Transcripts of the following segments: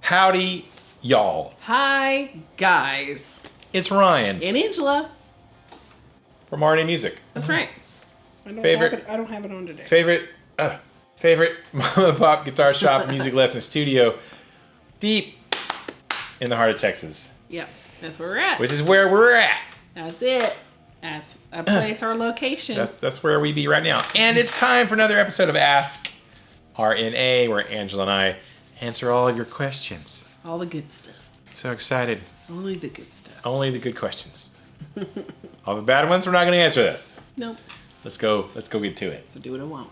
Howdy Y'all. Hi, guys. It's Ryan And Angela. from RNA Music. That's right. I don't have it on today. Favorite mom and pop guitar shop, music lesson studio, deep in the heart of Texas. Yep, that's where we're at. Which is where we're at. That's it. That's a place, our location. That's where we be right now. And it's time for another episode of Ask RNA, where Angela and I answer all of your questions. All the good stuff. So excited. Only the good stuff. Only the good questions. All the bad ones, we're not going to answer this. Nope. Let's go get to it. So do what I want.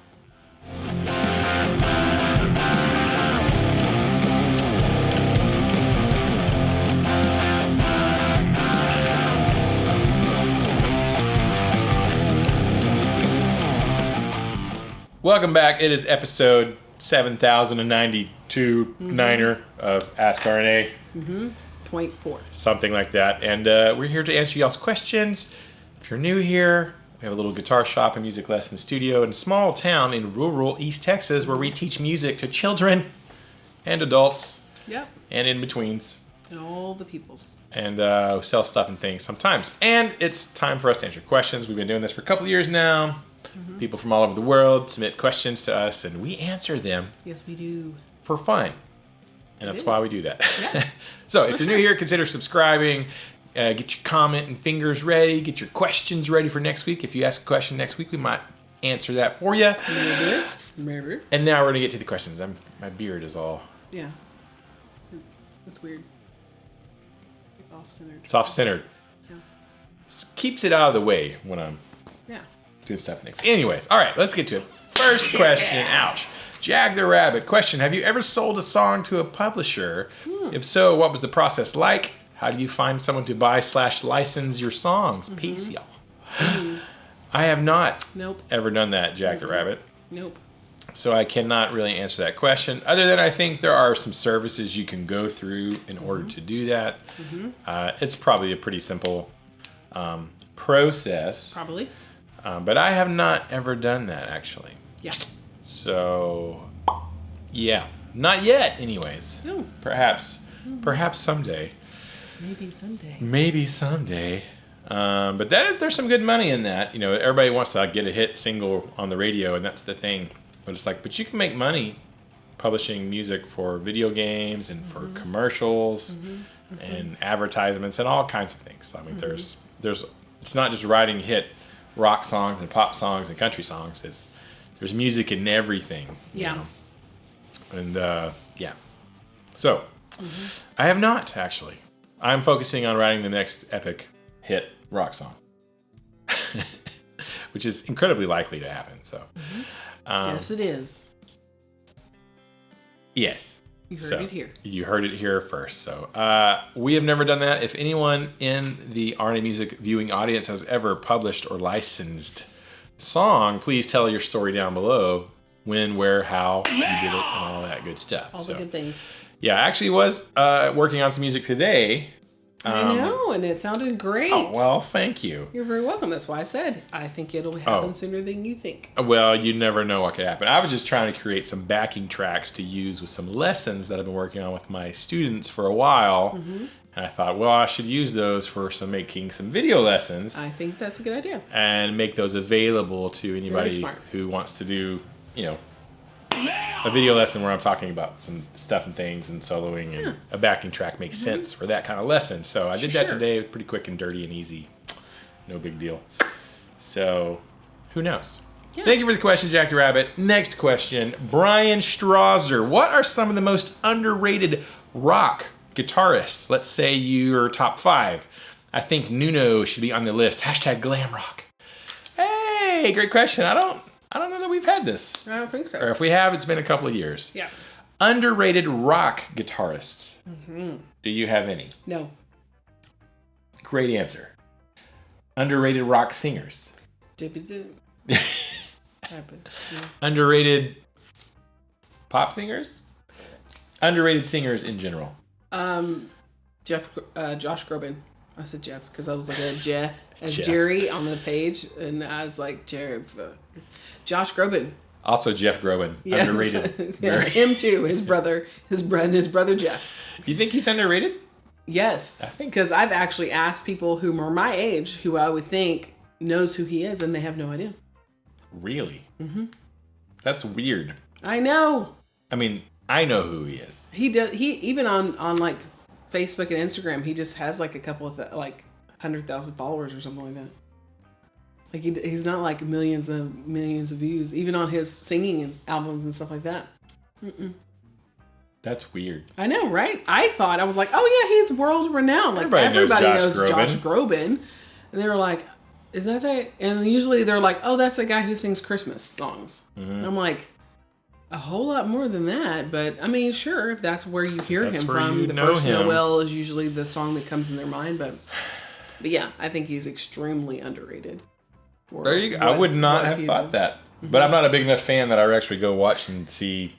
Welcome back. It is episode 7092 niner of Ask RNA. 0.4. Something like that. And we're here to answer y'all's questions. If you're new here, we have a little guitar shop and music lesson studio in a small town in rural East Texas where we teach music to children and adults. Yep. And in-betweens. And all the peoples. And sell stuff and things sometimes. And it's time for us to answer questions. We've been doing this for a couple of years now. People from all over the world submit questions to us, and we answer them. Yes, we do. For fun. And that's why we do that. Yeah. So if you're new here, consider subscribing. Get your comment and fingers ready. Get your questions ready for next week. If you ask a question next week, we might answer that for you. Maybe. And now we're going to get to the questions. My beard is all... Yeah. That's weird. Off-centered. It's off-centered. Yeah. Keeps it out of the way when I'm doing stuff and things. Anyways, all right, let's get to it. First question. Ouch. Jag the Rabbit. Question. Have you ever sold a song to a publisher? If so, what was the process like? How do you find someone to buy/license your songs? Peace, y'all. I have not ever done that, Jag the Rabbit. Nope. So I cannot really answer that question, other than I think there are some services you can go through in order to do that. It's probably a pretty simple process. Probably. But I have not ever done that, actually. Yeah. So, yeah. Not yet, anyways. No. Perhaps someday. Maybe someday. But there's some good money in that. You know, everybody wants to get a hit single on the radio, and that's the thing. But it's like, but you can make money publishing music for video games and for commercials and advertisements and all kinds of things. I mean, there's it's not just writing hit rock songs and pop songs and country songs. There's music in everything. Yeah. You know? And yeah. So I have not actually. I'm focusing on writing the next epic hit rock song, which is incredibly likely to happen. So yes, it is. Yes. You heard it here. You heard it here first. So we have never done that. If anyone in the RNA Music viewing audience has ever published or licensed a song, please tell your story down below. When, where, how you did it, and all that good stuff. All the good things. Yeah, I actually was working on some music today. I know, and it sounded great. Oh, well, thank you. You're very welcome. That's why I said I think it'll happen sooner than you think. Well, you never know what could happen. I was just trying to create some backing tracks to use with some lessons that I've been working on with my students for a while. And I thought, well, I should use those for making some video lessons. I think that's a good idea. And make those available to anybody who wants to do, a video lesson where I'm talking about some stuff and things and soloing, and a backing track makes sense for that kind of lesson. So I did that today, pretty quick and dirty and easy. No big deal. So who knows? Yeah. Thank you for the question, Jack the Rabbit. Next question, Brian Strasser. What are some of the most underrated rock guitarists? Let's say your top 5. I think Nuno should be on the list. # glam rock. Hey, great question. I don't know that we've had this. I don't think so. Or if we have, it's been a couple of years. Yeah. Underrated rock guitarists. Do you have any? No. Great answer. Underrated rock singers. Underrated pop singers? Underrated singers in general. Josh Groban. I said Jeff because I was like Jerry on the page, and I was like Josh Groban. Also Jeff Groban, yes. underrated. Yeah, him too. His brother Jeff. Do you think he's underrated? Yes. I think because I've actually asked people who are my age, who I would think knows who he is, and they have no idea. Really? Mm-hmm. That's weird. I know. I mean, I know who he is. He does. He even on like Facebook and Instagram, he just has like a couple of 100,000 followers or something like that. Like he's not like millions of views, even on his singing albums and stuff like that. Mm-mm. That's weird. I know, right? I was like, oh yeah, he's world renowned. Like everybody knows Josh Groban, and they were like, is that? And usually they're like, oh, that's the guy who sings Christmas songs. Mm-hmm. And I'm like, a whole lot more than that. But I mean, sure, if that's where you hear him from, the first Noel is usually the song that comes in their mind. But yeah, I think he's extremely underrated. There you go. I would not have thought that. Mm-hmm. But I'm not a big enough fan that I would actually go watch and see,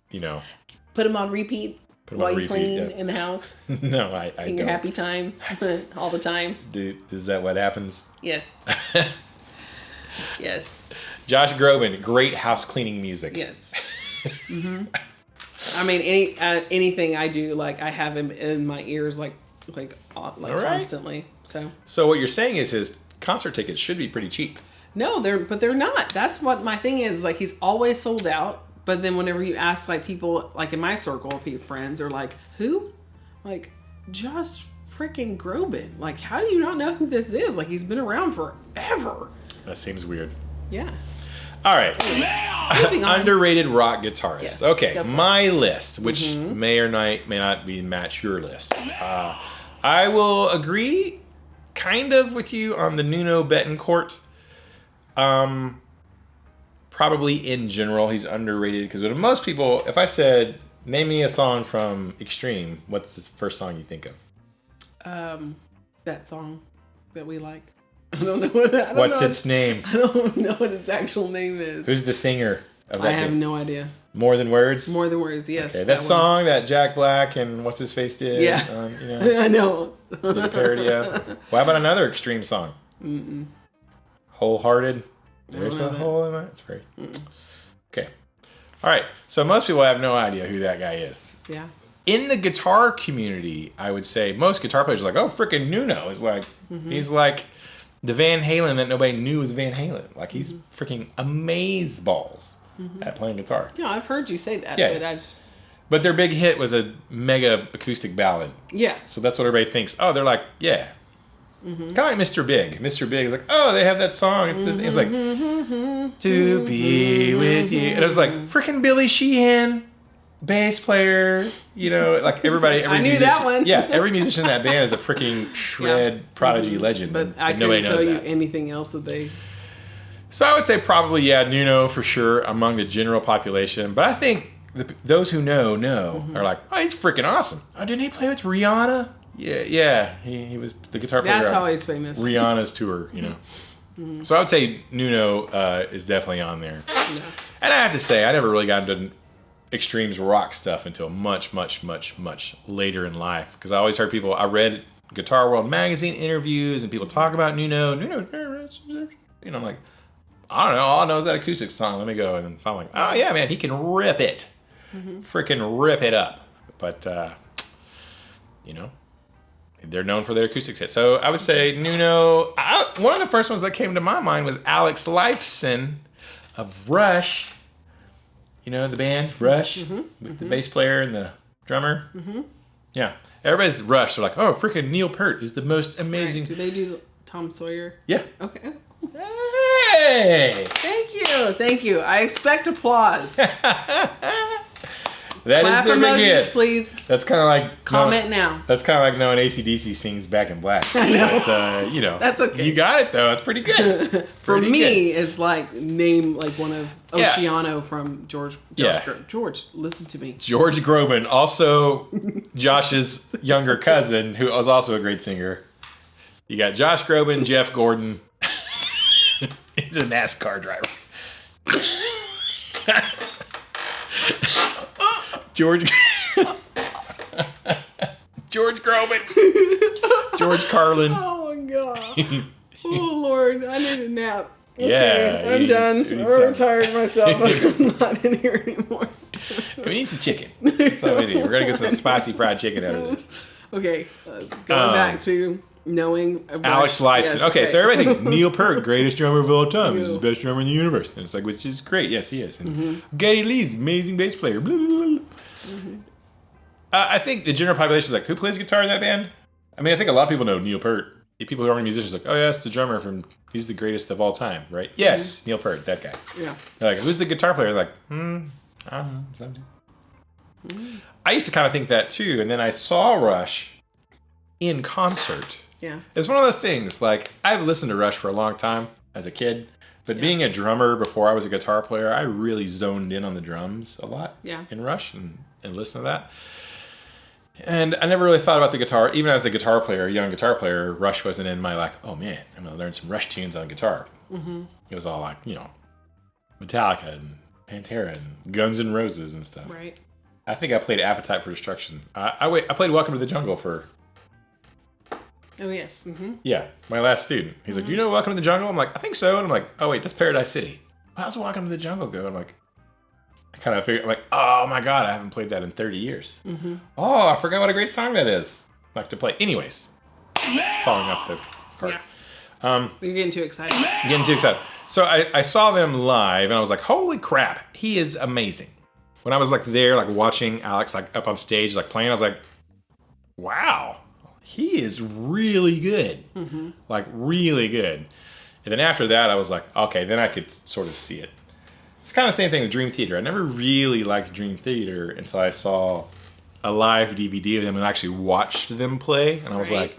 Put him on repeat while you clean in the house. No, I don't. In your happy time, all the time. Dude, is that what happens? Yes. Yes. Josh Groban, great house cleaning music. Yes. Mm-hmm. I mean, anything I do, like I have him in my ears, like constantly. So what you're saying is his concert tickets should be pretty cheap. No, they're not. That's what my thing is. Like he's always sold out. But then whenever you ask like people like in my circle of friends are like, who? Like Josh freaking Groban. Like how do you not know who this is? Like he's been around forever. That seems weird. Yeah. All right. Underrated rock guitarist. Yes, okay, my list, which may or may not match your list. I will agree kind of with you on the Nuno Bettencourt. Probably in general, he's underrated because with most people, if I said, name me a song from Extreme, what's the first song you think of? That song that we like. I don't know what What's its name? I don't know what its actual name is. Who's the singer of that? I have no idea. More Than Words? More Than Words, yes. Okay, that song that Jack Black and what's his face did. Yeah. I know. Did a parody of. Well, how about another Extreme song? Wholehearted. There's a hole in my... It's very... Okay. All right. So most people have no idea who that guy is. Yeah. In the guitar community, I would say most guitar players are like, oh, freaking Nuno. Is like, he's like the Van Halen that nobody knew was Van Halen. Like, he's freaking amazeballs at playing guitar. Yeah, I've heard you say that, but But their big hit was a mega acoustic ballad. Yeah. So that's what everybody thinks. Oh, they're like, yeah. Kind of like Mr. Big. Mr. Big is like, oh, they have that song. It's like, to be with you. And it was like, freaking Billy Sheehan, bass player, like everybody. I knew that one. Yeah, every musician in that band is a freaking shred prodigy legend. But I couldn't tell you anything else that they... So I would say probably, Nuno for sure among the general population. But I think those who know are like, oh, he's freaking awesome. Oh, didn't he play with Rihanna? Yeah, he was the guitar player. That's how he's famous. Rihanna's tour, So I would say Nuno is definitely on there. Yeah. And I have to say, I never really got into Extreme's rock stuff until much, much, much, much later in life. Because I always heard people, I read Guitar World magazine interviews and people talk about Nuno. I'm like, I don't know, all I know is that acoustic song. Let me go. And I'm like, oh yeah, man, he can rip it. Freaking rip it up. But, they're known for their acoustic set. So I would say Nuno. One of the first ones that came to my mind was Alex Lifeson of Rush. The band Rush with the bass player and the drummer. Yeah, everybody's Rush. They're like, oh, freaking Neil Peart is the most amazing. Right. Do they do Tom Sawyer? Yeah. Okay. Hey! Thank you. I expect applause. That Clap is their big hit. Please. That's kind of like comment now. That's kind of like knowing AC/DC sings Back in Black. I know. But, that's okay. You got it though. It's pretty good. For me, it's like name like one of Oceano from George. George, listen to me. George Groban, also Josh's younger cousin, who was also a great singer. You got Josh Groban, Jeff Gordon. He's a NASCAR driver. George Groban. George Carlin. Oh my god. Oh Lord, I need a nap. Okay, I'm done. I'm retired myself. I'm not in here anymore. We need some chicken. That's what we need. We're gonna get some spicy fried chicken out of this. Okay, going back to knowing Alex Lifeson. Yes, okay, so everybody thinks Neil Peart, greatest drummer of all time. He's the best drummer in the universe. And it's like, which is great. Yes, he is. And Geddy Lee's amazing bass player. Blah, blah, blah. I think the general population is like, who plays guitar in that band? I mean, I think a lot of people know Neil Peart. People who aren't musicians are like, oh yeah, it's the drummer he's the greatest of all time, right? Yes, Neil Peart, that guy. Yeah. They're like, who's the guitar player? They're like, I don't know. I used to kind of think that too, and then I saw Rush in concert. Yeah. It's one of those things, like, I've listened to Rush for a long time as a kid, but being a drummer before I was a guitar player, I really zoned in on the drums a lot in Rush and listened to that. And I never really thought about the guitar. Even as a guitar player, a young guitar player, Rush wasn't in my, like, oh man, I'm going to learn some Rush tunes on guitar. It was all like, Metallica and Pantera and Guns N' Roses and stuff. Right. I think I played Appetite for Destruction. I played Welcome to the Jungle for... Oh, yes. Yeah, my last student. He's like, do you know Welcome to the Jungle? I'm like, I think so. And I'm like, oh, wait, that's Paradise City. How's Welcome to the Jungle go? I'm like, I kind of figured, I'm like, oh my God, I haven't played that in 30 years. Oh, I forgot what a great song that is. I like to play. Anyways, falling off the cart. Yeah. You're getting too excited. Getting too excited. So I saw them live and I was like, holy crap, he is amazing. When I was like there, like watching Alex like up on stage, like playing, I was like, wow, he is really good. Like really good. And then after that, I was like, okay, then I could sort of see it. It's kind of the same thing with Dream Theater. I never really liked Dream Theater until I saw a live DVD of them and actually watched them play. And I was like,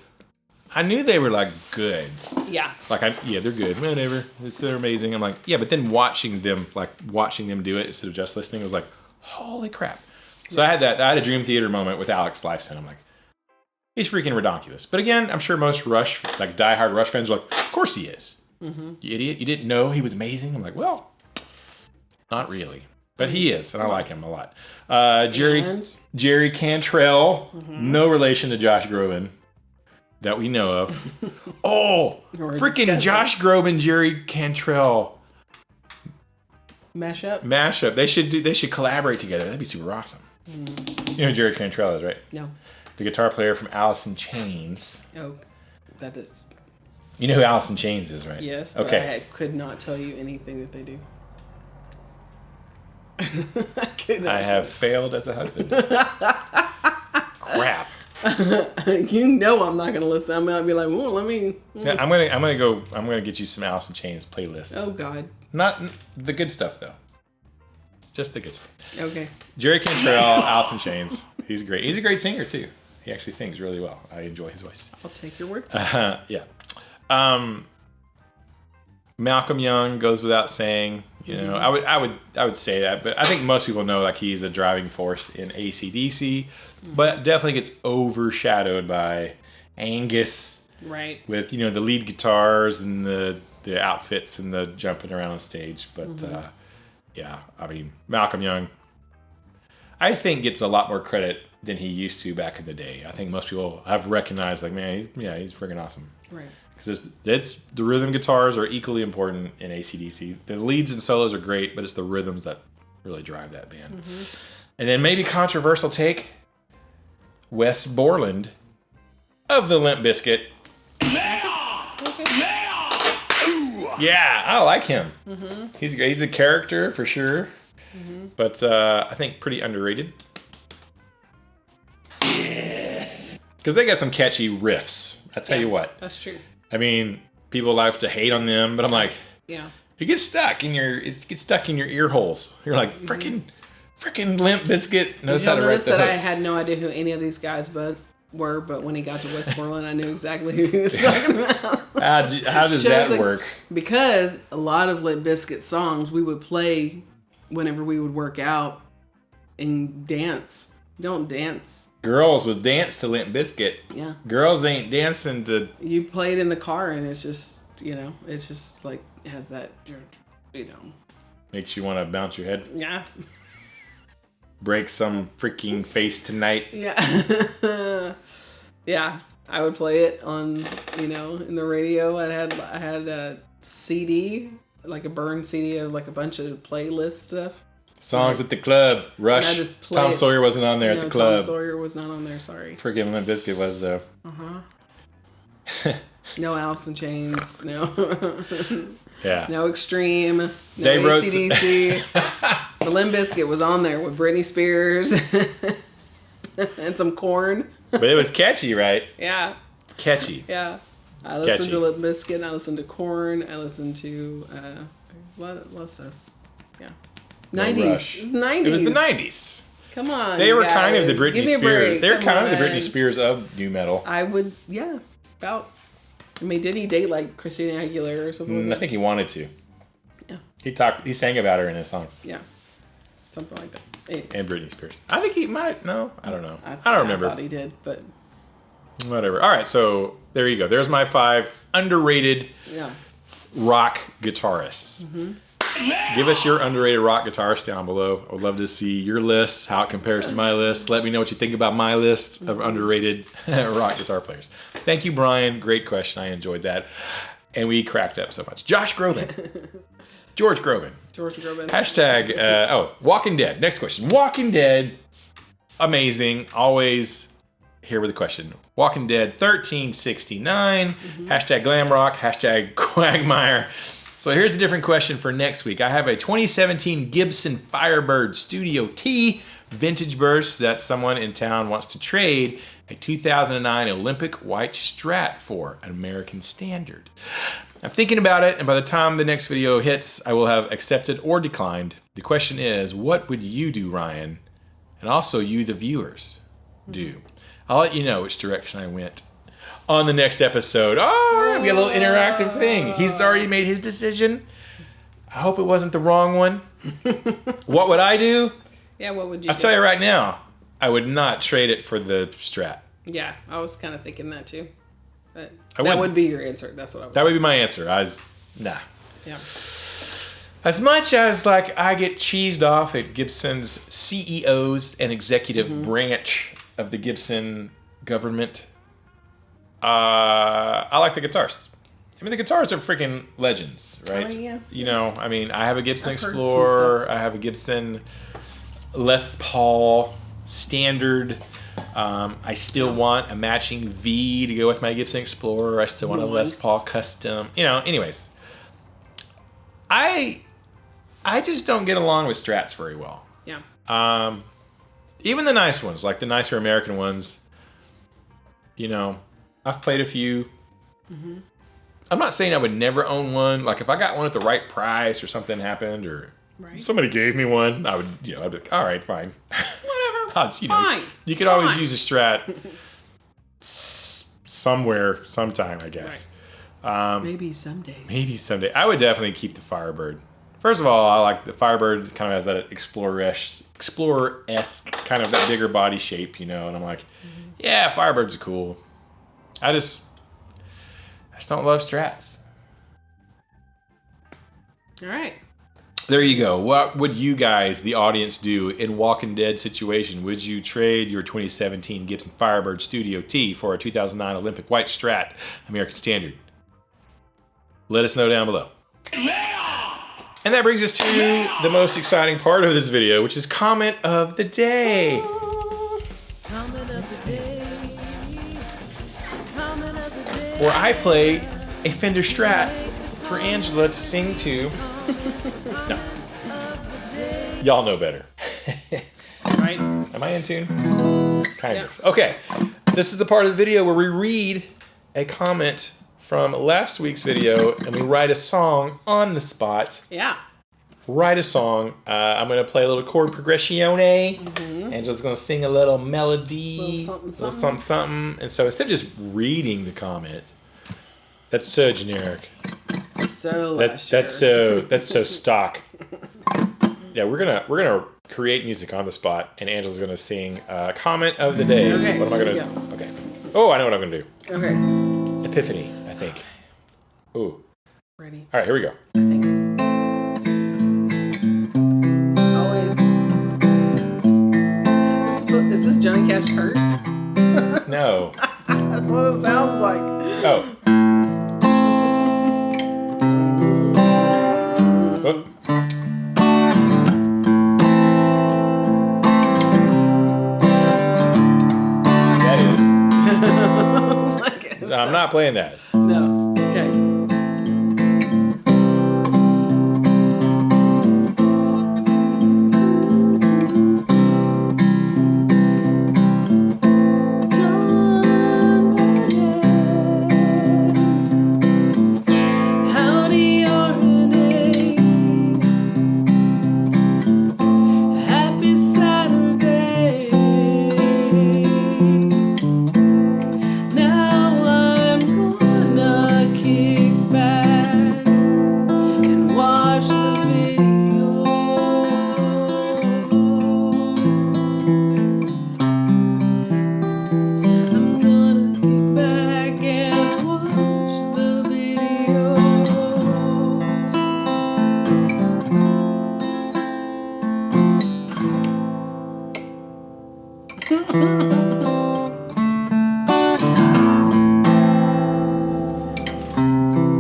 I knew they were like good. Yeah. Like, they're good. Whatever. They're amazing. I'm like, yeah, but then watching them do it instead of just listening, it was like, holy crap. So I had a Dream Theater moment with Alex Lifeson. I'm like, he's freaking redonkulous. But again, I'm sure most Rush, like diehard Rush fans are like, of course he is. You idiot. You didn't know he was amazing? I'm like, well... Not really, but he is, and I like him a lot. Jerry Cantrell, no relation to Josh Groban that we know of. Oh, freaking Josh Groban, Jerry Cantrell mashup. They should collaborate together. That'd be super awesome. You know who Jerry Cantrell is, right? No. The guitar player from Alice in Chains. Oh, that is. You know who Alice in Chains is, right? Yes. But okay. I could not tell you anything that they do. I have failed as a husband. Crap. You know I'm not gonna listen. I'm gonna be like, well, let me. Yeah, I'm gonna get you some Alice in Chains playlists. Oh God. Not the good stuff though. Just the good stuff. Okay. Jerry Cantrell, Alice in Chains. He's great. He's a great singer too. He actually sings really well. I enjoy his voice. I'll take your word. Yeah. Malcolm Young goes without saying. You know, I would say that, but I think most people know like he's a driving force in AC/DC, but definitely gets overshadowed by Angus, right? With the lead guitars and the outfits and the jumping around on stage. But yeah, I mean Malcolm Young, I think gets a lot more credit than he used to back in the day. I think most people have recognized like, man, he's freaking awesome, right? Because the rhythm guitars are equally important in AC/DC. The leads and solos are great, but it's the rhythms that really drive that band. And then maybe controversial take, Wes Borland of the Limp Bizkit. Yeah, I like him. He's a character for sure, but I think pretty underrated. Because they got some catchy riffs. I tell you what. That's true. I mean, people like to hate on them, but I'm like, yeah, it gets stuck in your ear holes. You're like, freaking Limp Bizkit knows how to write the hooks. I had no idea who any of these guys were, but when he got to West Borland, I knew exactly who he was talking about. How does that work? Because a lot of Limp Bizkit songs we would play whenever we would work out and dance. Don't dance. Girls would dance to Limp Bizkit. Yeah. Girls ain't dancing to... You play it in the car and it's just, it's just like, it has that, Makes you want to bounce your head? Yeah. Break some freaking face tonight. Yeah. Yeah. I would play it on, in the radio. I had a CD, like a burn CD of like a bunch of playlist stuff. Songs at the club. Rush. Tom Sawyer wasn't on there at the club. Tom Sawyer was not on there, sorry. Freaking Limp Bizkit was, though. No Alice in Chains. No. Yeah. No Extreme. No they AC/DC. The Limp Bizkit was on there with Britney Spears. And some Korn. But it was catchy, right? Yeah. It's catchy. Yeah. I listened to Limp Bizkit. I listened to Korn. I listened to a lot of stuff. Yeah. 90s. It was 90s. It was the 90s. Come on. They were kind of the Britney Spears. They were kind of the Britney Spears of nu metal. I would, yeah. About. I mean, did he date like Christina Aguilera or something like that? I think he wanted to. Yeah. He sang about her in his songs. Yeah. Something like that. Anyways. And Britney Spears. I think he might. No, I don't know. I don't remember. I thought he did, but. Whatever. All right, so there you go. There's my 5 underrated rock guitarists. Mm-hmm. Give us your underrated rock guitarist down below. I would love to see your list, how it compares to my list. Let me know what you think about my list of underrated rock guitar players. Thank you, Brian. Great question. I enjoyed that. And we cracked up so much. Josh Groban. George Groban. Hashtag, Walking Dead. Next question. Walking Dead. Amazing. Always here with a question. Walking Dead 1369. Hashtag glam rock. Hashtag quagmire. So here's a different question for next week. I have a 2017 Gibson Firebird Studio T vintage burst that someone in town wants to trade a 2009 Olympic white Strat for, an American standard. I'm thinking about it, and by the time the next video hits, I will have accepted or declined. The question is, what would you do, Ryan? And also you, the viewers, do. I'll let you know which direction I went on the next episode. Oh, we got a little interactive thing. He's already made his decision. I hope it wasn't the wrong one. What would I do? Yeah, what would you do? I'll tell you right now, I would not trade it for the Strat. Yeah, I was kind of thinking that too. But that would be your answer. That's what I was That would be my answer. Nah. Yeah. As much as like I get cheesed off at Gibson's CEOs and executive branch of the Gibson government, I like the guitars. I mean, the guitars are freaking legends, right? Oh, yeah. You know, I mean, I have a Gibson Explorer. I have a Gibson Les Paul Standard. I still want a matching V to go with my Gibson Explorer. I still want a Les Paul Custom. You know, anyways. I just don't get along with Strats very well. Yeah. Even the nice ones, like the nicer American ones, you know, I've played a few. I'm not saying I would never own one. Like if I got one at the right price or something happened or somebody gave me one, I would, you know, I'd be like, all right, fine. Whatever. Fine. You could always use a Strat somewhere, sometime, I guess. Right. Maybe someday. I would definitely keep the Firebird. First of all, I like the Firebird. It kind of has that Explorer-esque kind of that bigger body shape, you know. And I'm like, yeah, Firebirds are cool. I just don't love Strats. All right. There you go. What would you guys, the audience, do in Walking Dead situation? Would you trade your 2017 Gibson Firebird Studio T for a 2009 Olympic White Strat American Standard? Let us know down below. And that brings us to the most exciting part of this video, which is comment of the day. Comment of the day. Comment of the day. Where I play a Fender Strat for Angela to sing to. No. Y'all know better. Right? Am I in tune? Kind of. Okay. This is the part of the video where we read a comment from last week's video and we write a song on the spot. Yeah. Write a song. I'm going to play a little chord progressione. Angela's going to sing a little melody. Little something. And so instead of just reading the comment, that's so generic. That's so stock. Yeah, we're gonna create music on the spot, and Angela's gonna sing comment of the day. Okay. What am I gonna do? Okay. Oh, I know what I'm gonna do. Okay. Epiphany, I think. Ooh. Ready. All right, here we go. Always. Is this Johnny Cash hurt? No. That's what it sounds like. Oh. I'm not playing that. No. Okay.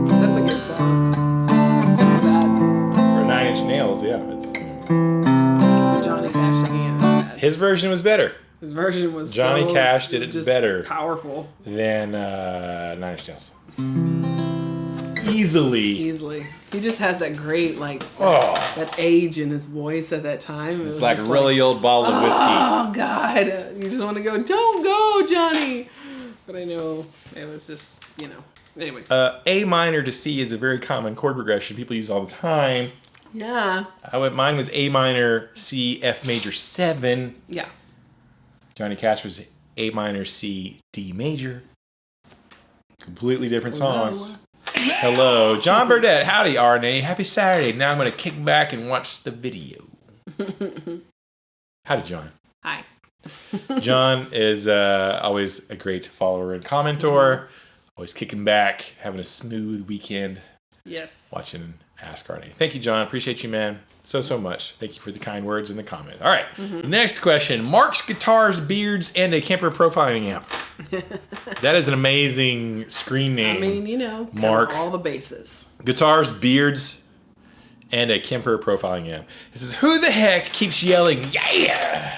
That's a good song. It's sad. For 9 Inch Nails, yeah. It's Johnny Cash singing it is sad. his version was better. His version was Johnny Cash did it just better. Powerful. Than 9 Inch Nails. Easily. He just has that great, that age in his voice at that time. It's like a really old bottle of whiskey. Oh, God. You just want to go, don't go, Johnny. But I know it was just, Anyways. A minor to C is a very common chord progression people use all the time. Yeah. Mine was A minor, C, F major 7. Yeah. Johnny Cash was A minor, C, D major. Completely different songs. Hello. John Burdett. Howdy, RNA. Happy Saturday. Now I'm going to kick back and watch the video. Howdy, John. Hi. John is always a great follower and commentor. Always kicking back, having a smooth weekend. Yes. Watching Ask RNA. Thank you, John. Appreciate you, man. So much. Thank you for the kind words in the comment. All right. Next question. Mark's guitars, beards, and a Kemper profiling amp. That is an amazing screen name. I mean, Mark. all the bases. Guitars, beards, and a Kemper profiling amp. This is who the heck keeps yelling, yeah?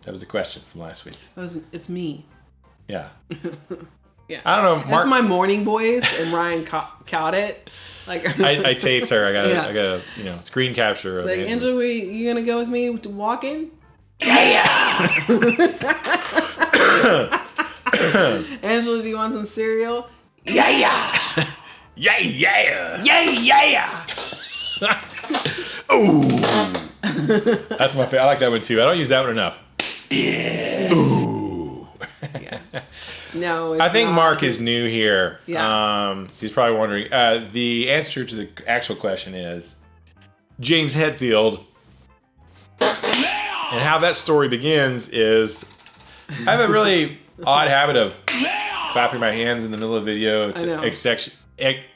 That was a question from last week. It's me. Yeah. Yeah. I don't know. Mark, that's my morning voice, and Ryan caught it. I taped her. I got screen capture. Like, Angela, you gonna go with me to walking? Yeah. Angela, do you want some cereal? Yeah. Ooh. That's my favorite. I like that one too. I don't use that one enough. Yeah. Ooh. Yeah. No, I think Mark is new here. Yeah. He's probably wondering. The answer to the actual question is James Hetfield. And how that story begins is I have a really odd habit of clapping my hands in the middle of a video to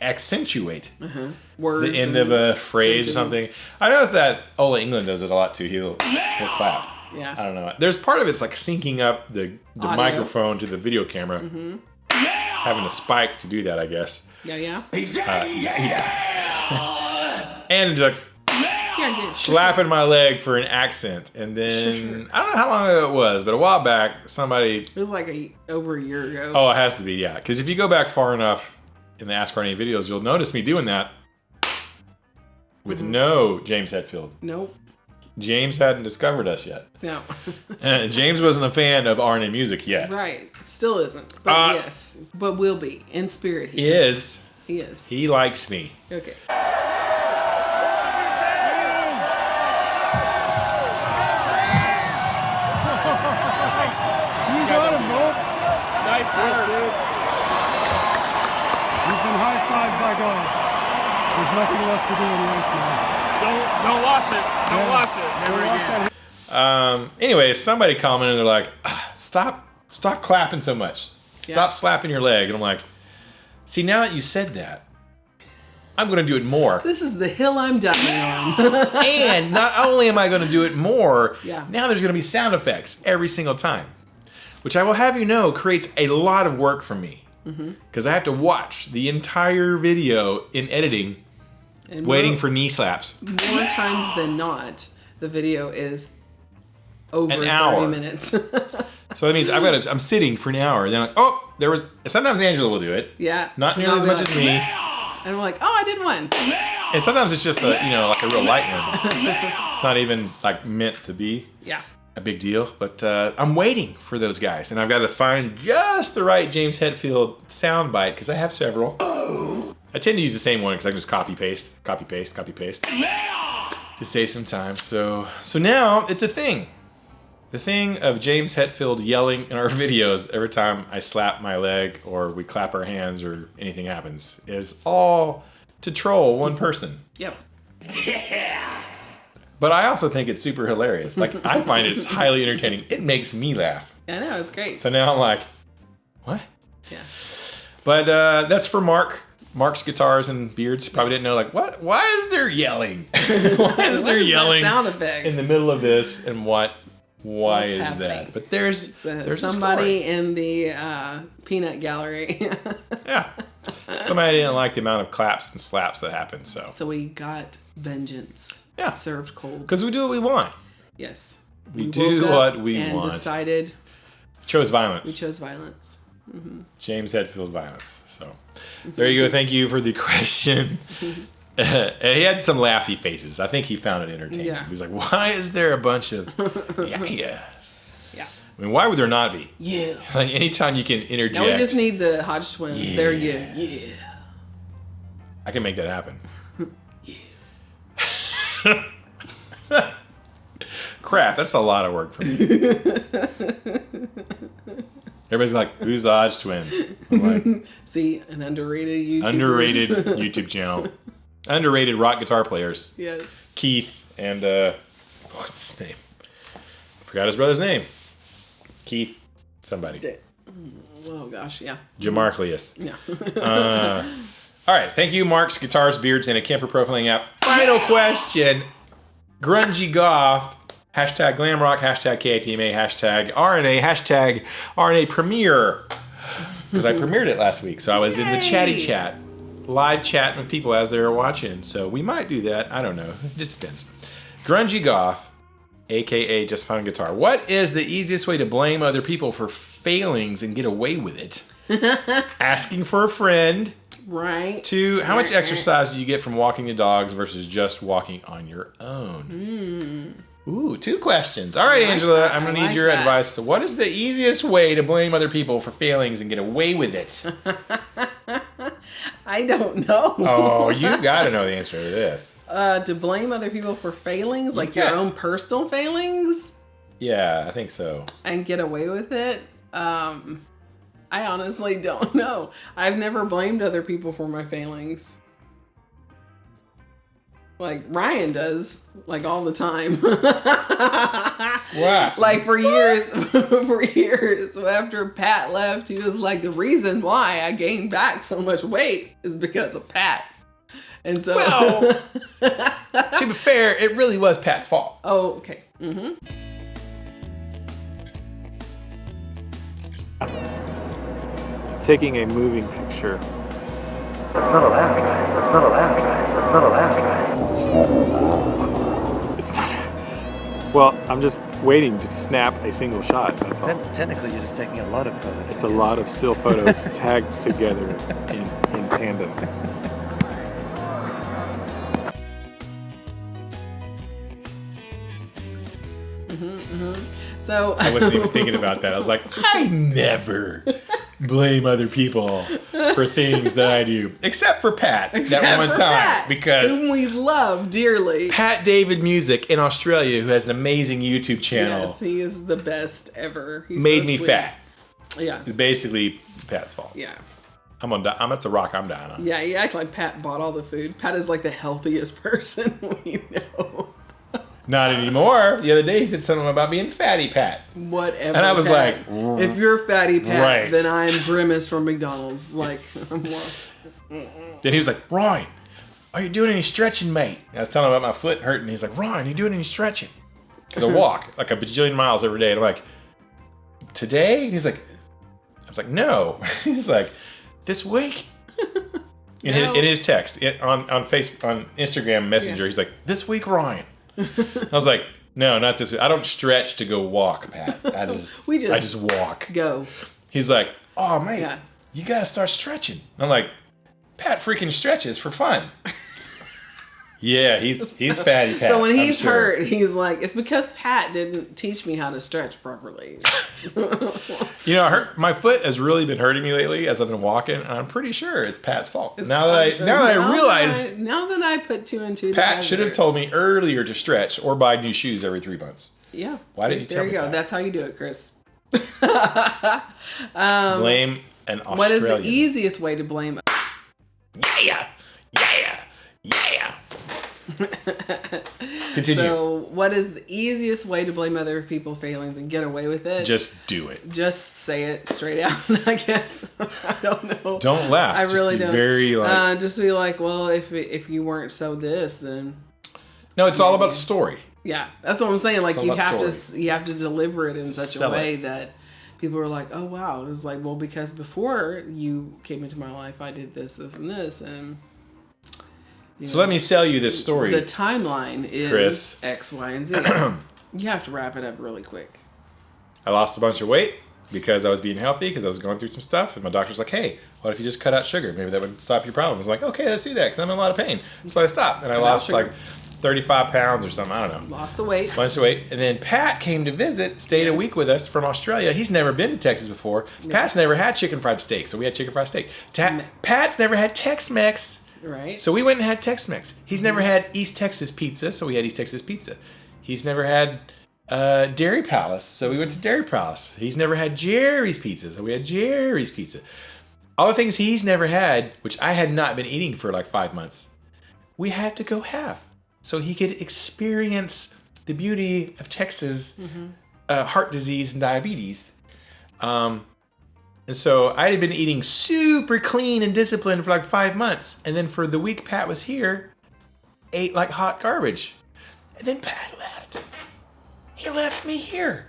accentuate words, the end of a phrase or something. I noticed that Ola England does it a lot too. He'll clap. Yeah. I don't know. There's part of it's like syncing up the microphone to the video camera. Having a spike to do that, I guess. Yeah. And slapping my leg for an accent. And then, I don't know how long ago it was, but a while back, somebody... It was like over a year ago. Oh, it has to be, yeah. Because if you go back far enough in the Ask RNA videos, you'll notice me doing that with no James Hetfield. Nope. James hadn't discovered us yet. No. James wasn't a fan of RNA music yet. Right. Still isn't. But yes. But will be. In spirit, he is. He is. He likes me. Okay. Nice work, dude. You've been high-fived by God. There's nothing left to do in life now. Don't wash it. Don't wash it. Never again. Anyway, somebody commented, they're like, stop clapping so much. Stop slapping your leg. And I'm like, see, now that you said that, I'm going to do it more. This is the hill I'm dying on. And not only am I going to do it more, Yeah. now there's going to be sound effects every single time. Which I will have you know creates a lot of work for me. Because I have to watch the entire video in editing, And waiting for knee slaps. more times than not, the video is over An 30 hour. minutes. So that means I'm sitting for an hour. Then like, oh, there was. Sometimes Angela will do it. Yeah. Not nearly as much as me. And I'm like, oh, I did one. And sometimes it's just like a real light one. It's not even like meant to be. Yeah. A big deal. But I'm waiting for those guys, and I've got to find just the right James Hetfield soundbite because I have several. I tend to use the same one because I can just copy paste to save some time. So now it's a thing. The thing of James Hetfield yelling in our videos every time I slap my leg or we clap our hands or anything happens is all to troll one person. Yep. Yeah. But I also think it's super hilarious. Like, I find it's highly entertaining. It makes me laugh. I know, it's great. So now I'm like, what? Yeah. But that's for Mark. Mark's Guitars and Beards. Probably didn't know, like, what? Why is there yelling? Why is there yelling sound effect in the middle of this? And why is happening? that? But there's somebody in the peanut gallery. Yeah. Somebody didn't like the amount of claps and slaps that happened. So we got vengeance. Yeah. Served cold. Because we do what we want. Yes. We do what we and want. Decided. Chose violence. We chose violence. Mm-hmm. James Hetfield violence. So there you go. Thank you for the question. And he had some laughy faces. I think he found it entertaining. Yeah. He's like, why is there a bunch of yeah. I mean, why would there not be? Yeah. Like, anytime you can interject. Now we just need the Hodge twins. Yeah. They're yeah. I can make that happen. Crap, that's a lot of work for me. Everybody's like, who's the Hodge twins? I'm like, see, an underrated YouTube channel. Underrated rock guitar players. Yes. Keith and what's his name? Forgot his brother's name. Keith somebody. Oh gosh, yeah. Jamarclius. Yeah. All right, thank you, Mark's Guitars, Beards, and a Camper Profiling app. Final question. Grungy Goth. Hashtag glam rock. Hashtag KATMA. Hashtag RNA. Hashtag RNA premiere. Because I premiered it last week, so I was in the chatty chat. Live chatting with people as they were watching. So we might do that. I don't know. It just depends. Grungy Goth, a.k.a. Just Found Guitar. What is the easiest way to blame other people for failings and get away with it? Asking for a friend. Right. To how much exercise do you get from walking the dogs versus just walking on your own? Ooh, 2 questions. All right, Angela, I'm going to need your advice. So what is the easiest way to blame other people for failings and get away with it? I don't know. Oh, you got to know the answer to this. To blame other people for failings, like your own personal failings? Yeah, I think so. And get away with it? I honestly don't know. I've never blamed other people for my failings. Like Ryan does, like all the time. What? Like for years, after Pat left, he was like, the reason why I gained back so much weight is because of Pat. And so, well, to be fair, it really was Pat's fault. Oh, okay. Mm-hmm. Taking a moving picture. That's not a laugh guy. That's not a laugh guy. That's not a laugh guy. It's not. Well, I'm just waiting to snap a single shot. That's all. Technically, you're just taking a lot of photos. It's a lot of still photos tagged together in tandem. So I wasn't even thinking about that. I was like, I never blame other people for things that I do, except for Pat that one time, Pat, because whom we love dearly. Pat David Music in Australia, who has an amazing YouTube channel, Yes, he is the best ever. He's made so me sweet. fat. Yes. It's basically Pat's fault. Yeah. That's a rock I'm dying on. Yeah, you act like Pat bought all the food. Pat is like the healthiest person we know. Not anymore. The other day he said something about being fatty Pat. Whatever. And I was Pat. like, if you're fatty Pat, right. then I'm Grimace from McDonald's. Like, Then he was like, Ryan, are you doing any stretching, mate? I was telling him about my foot hurting. He's like, Ryan, are you doing any stretching? Because I walk like a bajillion miles every day. And I'm like, today? He's like, I was like, no. He's like, this week? In his text on Facebook, on Instagram Messenger, he's like, this week, Ryan. I was like, No, not this. I don't stretch to go walk, Pat. I just walk. Go. He's like, oh, man, you got to start stretching. I'm like, Pat freaking stretches for fun. Yeah, he's fatty Pat. So when he's hurt, he's like, it's because Pat didn't teach me how to stretch properly. You know, my foot has really been hurting me lately as I've been walking, and I'm pretty sure it's Pat's fault. Now that I realize, now that I put two and two Pat should have told me earlier to stretch or buy new shoes every 3 months. Yeah. Why didn't you tell me? There you go. Pat? That's how you do it, Chris. Blame an Australian. What is the easiest way to blame? Yeah. Continue. So, what is the easiest way to blame other people's failings and get away with it? Just do it. Just say it straight out, I guess. I don't know. Don't laugh. I really don't. Very like. Just be like, well, if you weren't so this, then. No, it's all about story. Yeah, that's what I'm saying. Like you have to deliver it in such a way it. that people are like, oh wow. It was like, well, because before you came into my life, I did this, and this, and. So let me sell you this story. The timeline is Chris. X, Y, and Z. You have to wrap it up really quick. I lost a bunch of weight because I was being healthy, because I was going through some stuff. And my doctor's like, hey, what if you just cut out sugar? Maybe that would stop your problems. I was like, okay, let's do that because I'm in a lot of pain. So I stopped. And I lost like 35 pounds or something. I don't know. Lost the weight. Bunch of weight. And then Pat came to visit, stayed a week with us from Australia. He's never been to Texas before. No. Pat's never had chicken fried steak. So we had chicken fried steak. Pat's never had Tex-Mex. Right. So we went and had Tex-Mex. He's never had East Texas pizza, so we had East Texas pizza. He's never had Dairy Palace, so we went to Dairy Palace. He's never had Jerry's Pizza, so we had Jerry's Pizza. All the things he's never had, which I had not been eating for like 5 months, we had to go have. So he could experience the beauty of Texas heart disease and diabetes. And so I had been eating super clean and disciplined for like 5 months. And then for the week Pat was here, ate like hot garbage. And then Pat left. He left me here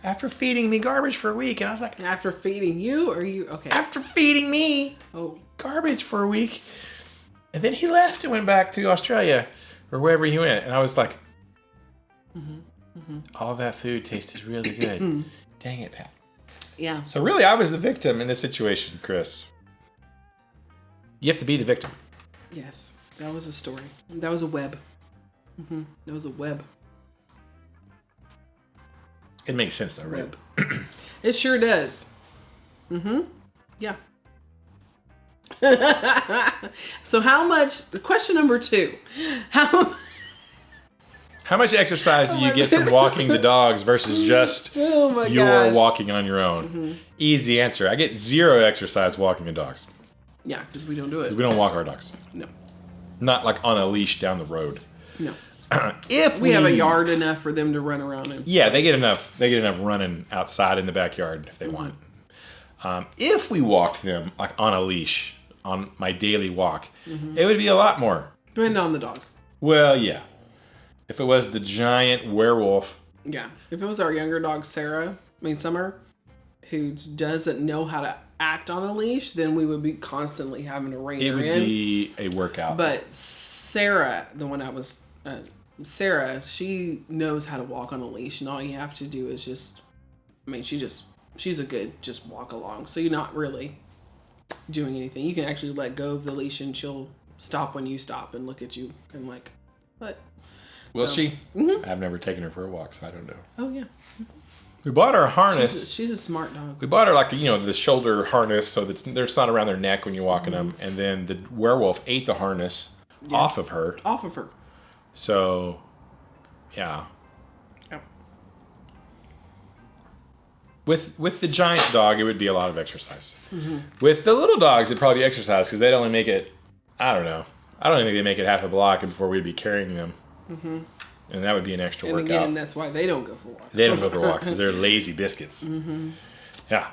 after feeding me garbage for a week. And I was like, after feeding you or you? Okay. After feeding me garbage for a week. And then he left and went back to Australia or wherever he went. And I was like, all that food tasted really good. Dang it, Pat. Yeah. So really, I was the victim in this situation, Chris. You have to be the victim. Yes. That was a story. That was a web. That was a web. It makes sense, though, right? It sure does. Yeah. So how much... Question number 2. How much exercise do you get from walking the dogs versus just walking on your own? Easy answer. I get 0 exercise walking the dogs. Yeah, because we don't do it. Because we don't walk our dogs. No. Not like on a leash down the road. No. If we have a yard enough for them to run around in. Yeah, they get enough. They get enough running outside in the backyard if they want. If we walked them like on a leash on my daily walk, it would be a lot more. Depending on the dog. Well, yeah. If it was the giant werewolf. Yeah. If it was our younger dog, Summer, who doesn't know how to act on a leash, then we would be constantly having to rein her in. It would be a workout. But Sarah, the one I was... Sarah, she knows how to walk on a leash, and all you have to do is just... I mean, she's a good just walk along. So you're not really doing anything. You can actually let go of the leash, and she'll stop when you stop and look at you and like, what? Will she? I've never taken her for a walk, so I don't know. Oh, yeah. We bought her a harness. She's a smart dog. We bought her like, the shoulder harness so that it's not around their neck when you're walking them. And then the werewolf ate the harness off of her. Off of her. So, yeah. With the giant dog, it would be a lot of exercise. With the little dogs, it'd probably be exercise because they'd only make it, I don't know. I don't think they make it half a block before we'd be carrying them. And that would be an extra workout. And again, that's why they don't go for walks. They don't go for walks because they're lazy biscuits. Yeah.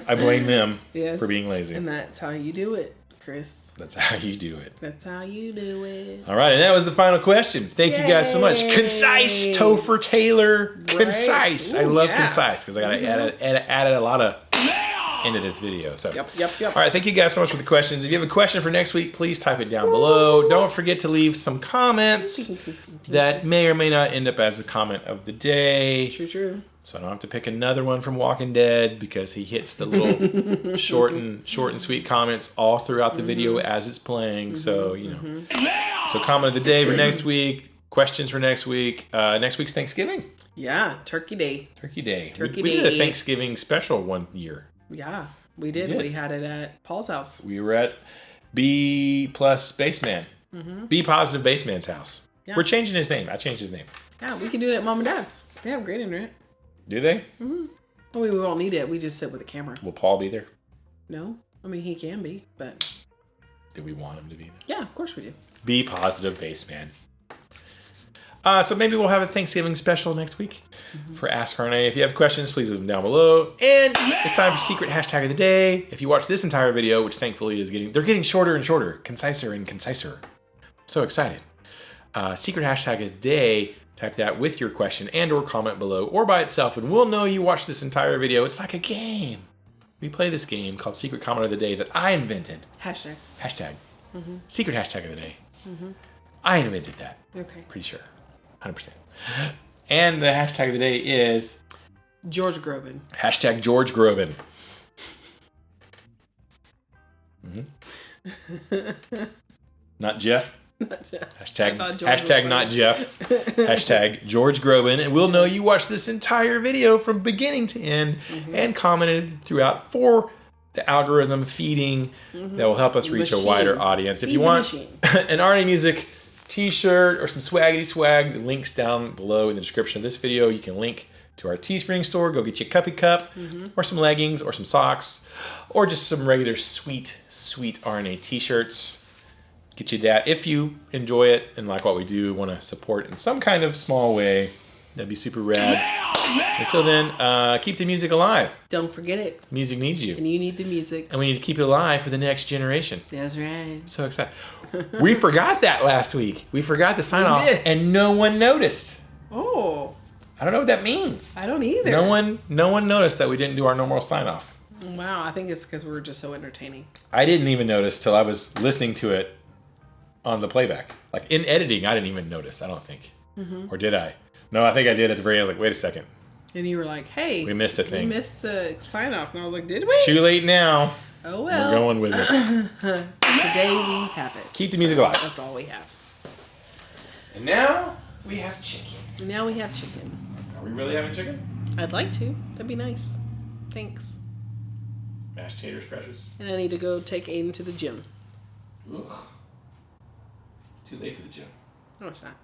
I blame them for being lazy. And that's how you do it, Chris. That's how you do it. That's how you do it. All right, and that was the final question. Thank you guys so much. Concise, Topher Taylor. Concise. Ooh, I love concise because I got to add a lot of end of this video. So, Yep. All right, thank you guys so much for the questions. If you have a question for next week, please type it down below. Don't forget to leave some comments that may or may not end up as a comment of the day. True. So I don't have to pick another one from Walking Dead because he hits the little short and sweet comments all throughout the video as it's playing. So, So comment of the day for next week. Questions for next week. Next week's Thanksgiving. Yeah, Turkey Day. Turkey Day. Turkey We Day. did a Thanksgiving special one year. Yeah, we did. We had it at Paul's house. We were at B plus Baseman. B positive Baseman's house. Yeah. We're changing his name. I changed his name. Yeah, we can do it at Mom and Dad's. They have great internet. Do they? Well, we won't need it. We just sit with a camera. Will Paul be there? No, I mean he can be, but Do we want him to be there? yeah, of course we do. B positive Baseman. So maybe we'll have a Thanksgiving special next week for Ask Arne. If you have questions, please leave them down below. And it's time for secret hashtag of the day. If you watch this entire video, which thankfully they're getting shorter and shorter, conciser and conciser. So excited. Secret hashtag of the day. Type that with your question and or comment below or by itself, and we'll know you watched this entire video. It's like a game. We play this game called Secret Comment of the Day that I invented. Hashtag. Secret hashtag of the day. I invented that. Okay. Pretty sure. 100%. And the hashtag of the day is George Groban. hashtag George Groban. Not Jeff. Hashtag not Jeff. Hashtag George Groban. And we'll know you watched this entire video from beginning to end and commented throughout for the algorithm feeding that will help us reach a wider audience. If you want an Arne Music t-shirt or some swaggity swag, the link's down below in the description of this video. You can link to our Teespring store. Go get you a cuppy cup or some leggings or some socks or just some regular sweet Arne t-shirts. Get you that. If you enjoy it and like what we do, want to support in some kind of small way, that'd be super rad. Until then, keep the music alive. Don't forget it. Music needs you. And you need the music. And we need to keep it alive for the next generation. That's right. So excited. We forgot that last week. We forgot the sign off and no one noticed. Oh. I don't know what that means. I don't either. No one noticed that we didn't do our normal sign off. Wow, I think it's because we were just so entertaining. I didn't even notice till I was listening to it on the playback. Like in editing, I didn't even notice, I don't think. Or did I? No, I think I did at the very end. I was like, wait a second. And you were like, hey. We missed a thing. We missed the sign off. And I was like, did we? Too late now. Oh, well. We're going with it. Today we have it. Keep the music alive. That's all we have. And now we have chicken. And now we have chicken. Are we really having chicken? I'd like to. That'd be nice. Thanks. Mashed tater scratches. And I need to go take Aiden to the gym. Ugh. It's too late for the gym. No, it's not.